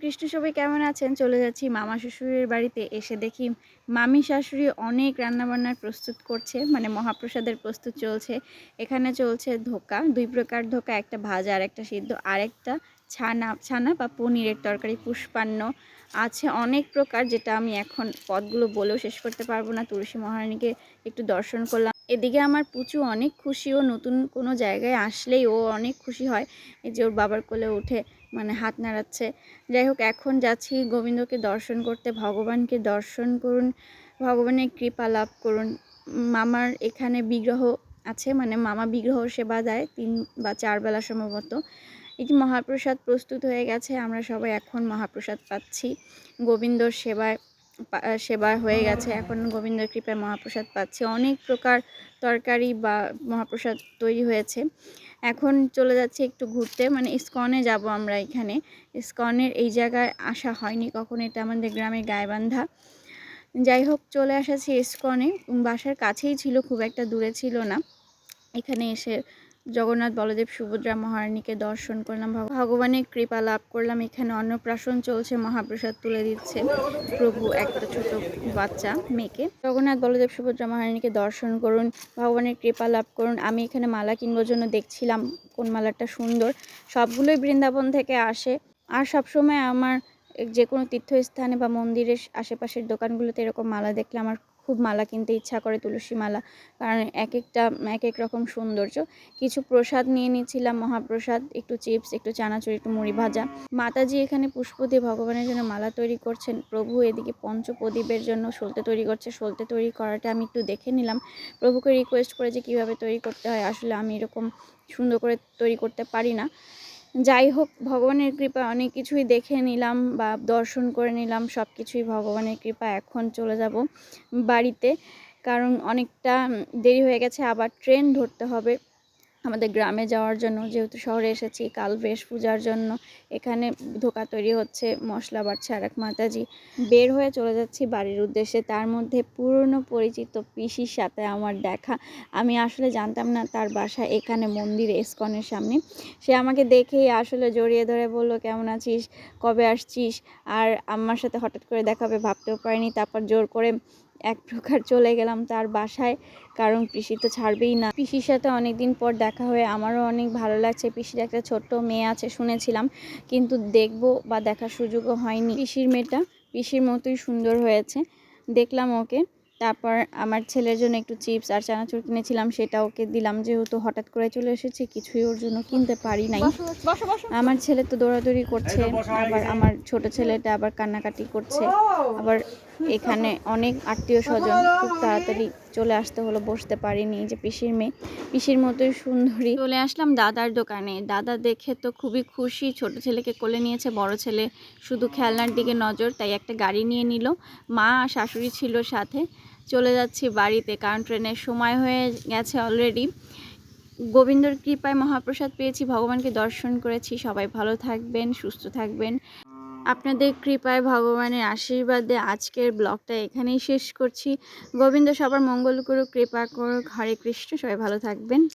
কৃষ্ণ, সবাই কেমন আছেন? চলে যাচ্ছি মামা শ্বশুরের বাড়িতে। এসে দেখি মামি শাশুড়ি অনেক রান্নাবান্নার প্রস্তুত করছে, মানে মহাপ্রসাদের প্রস্তুত চলছে। এখানে চলছে ধোকা, ২ প্রকার ধোকা, একটা ভাজা আর একটা সিদ্ধ, আরেকটা ছানা বা পনিরের তরকারি, পুষ্পান্ন আছে অনেক প্রকার, যেটা আমি এখন পদগুলো বলেও শেষ করতে পারবো না। তুলসী মহারানীকে একটু দর্শন করলাম। এদিকে আমার পুচু অনেক খুশি, ও নতুন কোনো জায়গায় আসলেই ও অনেক খুশি হয়। এই যে ওর বাবার কোলে উঠে মানে হাত নাড়াচ্ছে। যাই হোক, এখন যাচ্ছি গোবিন্দকে দর্শন করতে। ভগবানকে দর্শন করুন, ভগবানের কৃপা লাভ করুন। মামার এখানে বিগ্রহ আছে, মানে মামা বিগ্রহ সেবা দেয় ৩ বা ৪ বেলা সম্ভবত। এই যে মহাপ্রসাদ প্রস্তুত হয়ে গেছে, আমরা সবাই এখন মহাপ্রসাদ পাচ্ছি। গোবিন্দর সেবা হয়ে গেছে, এখন গোবিন্দর কৃপায় মহাপ্রসাদ পাচ্ছি। অনেক প্রকার তরকারি বা মহাপ্রসাদ তৈরি হয়েছে। এখন চলে যাচ্ছে একটু ঘুরতে, মানে ইস্কনে যাব আমরা। এখানে ইস্কনের এই জায়গায় আসা হয়নি কখনো, এটা আমাদের গ্রামের গাইবান্ধা। যাই হোক, চলে এসেছি ইস্কনে। বাসার কাছেই ছিল, খুব একটা দূরে ছিল না। এখানে এসে জগন্নাথ, বলদেব, সুভদ্রা মহারানীকে দর্শন করলাম, ভগবানের কৃপা লাভ করলাম। এখানে অন্নপ্রাশন চলছে, মহাপ্রসাদ তুলে দিচ্ছে প্রভু একটা ছোট বাচ্চা মেয়েকে। জগন্নাথ, বলদেব, সুভদ্রা মহারানীকে দর্শন করুন, ভগবানের কৃপা লাভ করুন। আমি এখানে মালা কিনবার জন্য দেখছিলাম কোন মালাটা সুন্দর। সবগুলোই বৃন্দাবন থেকে আসে। আর সবসময় আমার যে কোনো তীর্থস্থানে বা মন্দিরের আশেপাশের দোকানগুলোতে এরকম মালা দেখলে আমার খুব মালা কিনতে ইচ্ছা করে, তুলসী মালা। কারণ এক এক রকম সৌন্দর্য। কিছু প্রসাদ নিয়ে নিয়েছিলাম, মহাপ্রসাদ, একটু চিপস, একটু চানাচুর, একটু মুড়ি ভাজা। মাতাজি এখানে পুষ্প দিয়ে ভগবানের জন্য মালা তৈরি করছেন। প্রভু এদিকে পঞ্চপ্রদীপের জন্য সলতে তৈরি করছে। সলতে তৈরি করাটা আমি একটু দেখে নিলাম। প্রভুকে রিকোয়েস্ট করে যে কীভাবে তৈরি করতে হয়। আসলে আমি এরকম সুন্দর করে তৈরি করতে পারি না। যাই হোক, ভগবানের কৃপায় অনেক কিছুই দেখে নিলাম বা দর্শন করে নিলাম, সব কিছুই ভগবানের কৃপা। এখন চলে যাব বাড়িতে, কারণ অনেকটা দেরি হয়ে গেছে। আবার ট্রেন ধরতে হবে আমাদের গ্রামে যাওয়ার জন্য, যেহেতু শহরে এসেছি। কাল বেশ পূজার জন্য এখানে ধোকা তৈরি হচ্ছে, মশলা বাড়ছে আর এক মাতাজি। বের হয়ে চলে যাচ্ছি বাড়ির উদ্দেশ্যে। তার মধ্যে পুরনো পরিচিত পিসির সাথে আমার দেখা। আমি আসলে জানতাম না তার বাসা এখানে মন্দিরে, ইস্কনের সামনে। সে আমাকে দেখেই আসলে জড়িয়ে ধরে বলল, কেমন আছিস, কবে আসছিস। আর আমার সাথে হঠাৎ করে দেখা হবে ভাবতেও পারিনি। তারপর জোর করে এক প্রকার চলে গেলাম তার বাসায়, কারণ পিসি তো ছাড়বেই না। পিসির সাথে অনেকদিন পর দেখা হয়ে আমারও অনেক ভালো লাগছে। পিসির একটা ছোট্ট মেয়ে আছে শুনেছিলাম, কিন্তু দেখবো বা দেখার সুযোগও হয়নি। পিসির মেয়েটা পিসির মতোই সুন্দর হয়েছে, দেখলাম ওকে। তারপর আমার ছেলের জন্য একটু চিপস আর চানাচুর কিনেছিলাম, সেটা ওকে দিলাম। যেহেতু হঠাৎ করে চলে এসেছি, কিছুই ওর জন্য কিনতে পারি নাই। আমার ছেলে তো দৌড়াদৌড়ি করছে, আবার আমার ছোট ছেলেটা আবার কান্নাকাটি করছে। আবার এখানে অনেক আত্মীয় স্বজন, খুব তাড়াতাড়ি চলে আসতে হলো, বসতে পারিনি। যে পিসির মেয়ে, পিসির মতোই সুন্দরী। চলে আসলাম দাদার দোকানে। দাদা দেখে তো খুবই খুশি, ছোট ছেলেকে কোলে নিয়েছে। বড় ছেলে শুধু খেলনার দিকে নজর, তাই একটা গাড়ি নিয়ে নিল। মা আর শাশুড়ি ছিল সাথে। চলে যাচ্ছি বাড়িতে, কারণ ট্রেনের সময় হয়ে গেছে অলরেডি। গোবিন্দর কৃপায় মহাপ্রসাদ পেয়েছি, ভগবানকে দর্শন করেছি। সবাই ভালো থাকবেন, সুস্থ থাকবেন। আপনাদের কৃপায়, ভগবানের আশীর্বাদে আজকের ব্লগটা এখানেই শেষ করছি। গোবিন্দ সবার মঙ্গল করুক, কৃপা করুক। হরে কৃষ্ণ, সবাই ভালো থাকবেন।